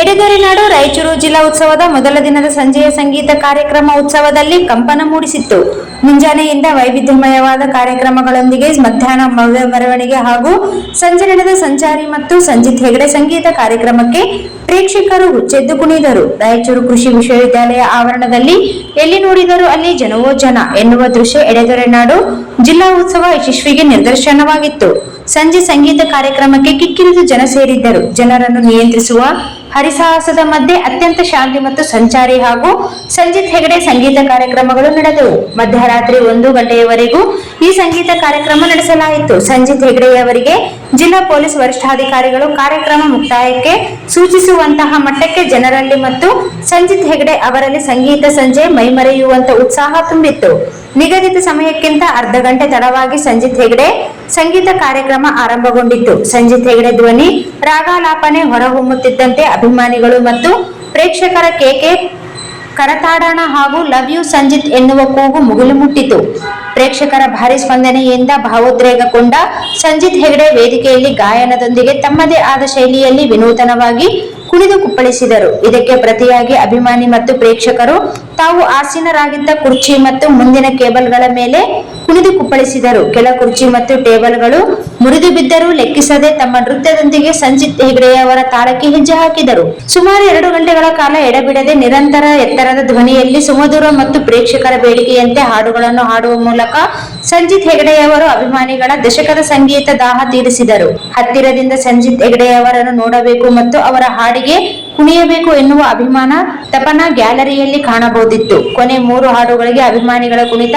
ಎಡೆದೊರೆನಾಡು ರಾಯಚೂರು ಜಿಲ್ಲಾ ಉತ್ಸವದ ಮೊದಲ ದಿನದ ಸಂಜೆಯ ಸಂಗೀತ ಕಾರ್ಯಕ್ರಮ ಉತ್ಸವದಲ್ಲಿ ಕಂಪನ ಮೂಡಿಸಿತ್ತು. ಮುಂಜಾನೆಯಿಂದ ವೈವಿಧ್ಯಮಯವಾದ ಕಾರ್ಯಕ್ರಮಗಳೊಂದಿಗೆ ಮಧ್ಯಾಹ್ನ ಭವ್ಯ ಮೆರವಣಿಗೆ ಹಾಗೂ ಸಂಜೆ ನಡೆದ ಸಂಚಾರಿ ಮತ್ತು ಸಂಜಿತ್ ಹೆಗಡೆ ಸಂಗೀತ ಕಾರ್ಯಕ್ರಮಕ್ಕೆ ಪ್ರೇಕ್ಷಕರು ಹುಚ್ಚೆದ್ದು ಕುಣಿದರು. ರಾಯಚೂರು ಕೃಷಿ ವಿಶ್ವವಿದ್ಯಾಲಯ ಆವರಣದಲ್ಲಿ ಎಲ್ಲಿ ನೋಡಿದರೂ ಅಲ್ಲಿ ಜನವೋ ಜನ ಎನ್ನುವ ದೃಶ್ಯ ಎಡೆದೊರೆನಾಡು ಜಿಲ್ಲಾ ಉತ್ಸವ ಯಶಸ್ವಿಗೆ ನಿದರ್ಶನವಾಗಿತ್ತು. ಸಂಜೆ ಸಂಗೀತ ಕಾರ್ಯಕ್ರಮಕ್ಕೆ ಕಿಕ್ಕಿರಿದು ಜನ ಸೇರಿದ್ದರು. ಜನರನ್ನು ನಿಯಂತ್ರಿಸುವ ಹರಿಸಾಹಸದ ಮಧ್ಯೆ ಅತ್ಯಂತ ಶಾಂತಿ ಮತ್ತು ಸಂಚಾರಿ ಹಾಗೂ ಸಂಜಿತ್ ಹೆಗಡೆ ಸಂಗೀತ ಕಾರ್ಯಕ್ರಮಗಳು ನಡೆದವು. ಮಧ್ಯರಾತ್ರಿ 1 ಗಂಟೆಯವರೆಗೂ ಈ ಸಂಗೀತ ಕಾರ್ಯಕ್ರಮ ನಡೆಸಲಾಯಿತು. ಸಂಜಿತ್ ಹೆಗಡೆಯವರಿಗೆ ಜಿಲ್ಲಾ ಪೊಲೀಸ್ ವರಿಷ್ಠಾಧಿಕಾರಿಗಳು ಕಾರ್ಯಕ್ರಮ ಮುಕ್ತಾಯಕ್ಕೆ ಸೂಚಿಸುವಂತಹ ಮಟ್ಟಕ್ಕೆ ಜನರಲ್ಲಿ ಮತ್ತು ಸಂಜಿತ್ ಹೆಗಡೆ ಅವರಲ್ಲಿ ಸಂಗೀತ ಸಂಜೆ ಮೈಮರೆಯುವಂತ ಉತ್ಸಾಹ ತುಂಬಿತ್ತು. ನಿಗದಿತ ಸಮಯಕ್ಕಿಂತ ಅರ್ಧ ಗಂಟೆ ತಡವಾಗಿ ಸಂಜಿತ್ ಹೆಗಡೆ ಸಂಗೀತ ಕಾರ್ಯಕ್ರಮ ಆರಂಭಗೊಂಡಿತ್ತು. ಸಂಜಿತ್ ಹೆಗಡೆ ಧ್ವನಿ ರಾಗಾಲಾಪನೆ ಹೊರಹೊಮ್ಮುತ್ತಿದ್ದಂತೆ ಅಭಿಮಾನಿಗಳು ಮತ್ತು ಪ್ರೇಕ್ಷಕರ ಕೇಕೆ, ಕರತಾಡನ ಹಾಗೂ ಲವ್ ಯು ಸಂಜಿತ್ ಎನ್ನುವ ಕೂಗು ಮುಗಿಲು ಮುಟ್ಟಿತು. ಪ್ರೇಕ್ಷಕರ ಭಾರಿ ಸ್ಪಂದನೆಯಿಂದ ಭಾವೋದ್ರೇಕಗೊಂಡ ಸಂಜಿತ್ ಹೆಗಡೆ ವೇದಿಕೆಯಲ್ಲಿ ಗಾಯನದೊಂದಿಗೆ ತಮ್ಮದೇ ಆದ ಶೈಲಿಯಲ್ಲಿ ವಿನೂತನವಾಗಿ ಕುಣಿದು ಕುಪ್ಪಳಿಸಿದರು. ಇದಕ್ಕೆ ಪ್ರತಿಯಾಗಿ ಅಭಿಮಾನಿ ಮತ್ತು ಪ್ರೇಕ್ಷಕರು ತಾವು ಆಸೀನರಾಗಿದ್ದ ಕುರ್ಚಿ ಮತ್ತು ಮುಂದಿನ ಕೇಬಲ್ಗಳ ಮೇಲೆ ಕುಣಿದು ಕುಪ್ಪಳಿಸಿದರು. ಕೆಲ ಕುರ್ಚಿ ಮತ್ತು ಟೇಬಲ್ಗಳು ಮುರಿದು ಬಿದ್ದರೂ ಲೆಕ್ಕಿಸದೆ ತಮ್ಮ ನೃತ್ಯದೊಂದಿಗೆ ಸಂಜಿತ್ ಹೆಗಡೆಯವರ ತಾಳಕ್ಕೆ ಹೆಜ್ಜೆ ಹಾಕಿದರು. ಸುಮಾರು 2 ಗಂಟೆಗಳ ಕಾಲ ಎಡಬಿಡದೆ ನಿರಂತರ ಎತ್ತರದ ಧ್ವನಿಯಲ್ಲಿ ಸುಮಧುರ ಮತ್ತು ಪ್ರೇಕ್ಷಕರ ಬೇಡಿಕೆಯಂತೆ ಹಾಡುಗಳನ್ನು ಹಾಡುವ ಮೂಲಕ ಸಂಜಿತ್ ಹೆಗಡೆಯವರು ಅಭಿಮಾನಿಗಳ ದಶಕದ ಸಂಗೀತ ದಾಹ ತೀರಿಸಿದರು. ಹತ್ತಿರದಿಂದ ಸಂಜಿತ್ ಹೆಗಡೆಯವರನ್ನು ನೋಡಬೇಕು ಮತ್ತು ಅವರ ಹಾಡಿಗೆ ಕುಣಿಯಬೇಕು ಎನ್ನುವ ಅಭಿಮಾನ ತಪನ ಗ್ಯಾಲರಿಯಲ್ಲಿ ಕಾಣಬಹುದಿತ್ತು. ಕೊನೆ 3 ಹಾಡುಗಳಿಗೆ ಅಭಿಮಾನಿಗಳ ಕುಣಿತ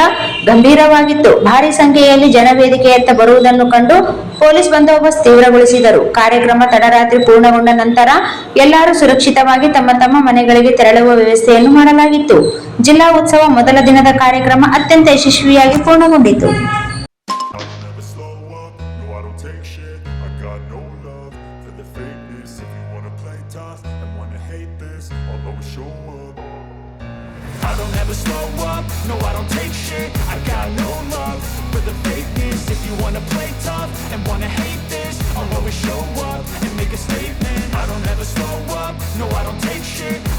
ಗಂಭೀರವಾಗಿತ್ತು. ಭಾರಿ ಸಂಖ್ಯೆಯಲ್ಲಿ ಜನ ವೇದಿಕೆಯತ್ತ ಬರುವುದನ್ನು ಕಂಡು ಪೊಲೀಸ್ ಬಂದೋಬಸ್ತ್ ತೀವ್ರಗೊಳಿಸಿದರು. ಕಾರ್ಯಕ್ರಮ ತಡರಾತ್ರಿ ಪೂರ್ಣಗೊಂಡ ನಂತರ ಎಲ್ಲರೂ ಸುರಕ್ಷಿತವಾಗಿ ತಮ್ಮ ತಮ್ಮ ಮನೆಗಳಿಗೆ ತೆರಳುವ ವ್ಯವಸ್ಥೆಯನ್ನು ಮಾಡಲಾಗಿತ್ತು. ಜಿಲ್ಲಾ ಉತ್ಸವ ಮೊದಲ ದಿನದ ಕಾರ್ಯಕ್ರಮ ಅತ್ಯಂತ ಯಶಸ್ವಿಯಾಗಿ ಪೂರ್ಣಗೊಂಡಿತು. I don't ever slow up, no I don't take shit. I got no love for the fakeness. If you wanna play tough and wanna hate this, I'll always show up and make a statement. I don't ever slow up, no I don't take shit.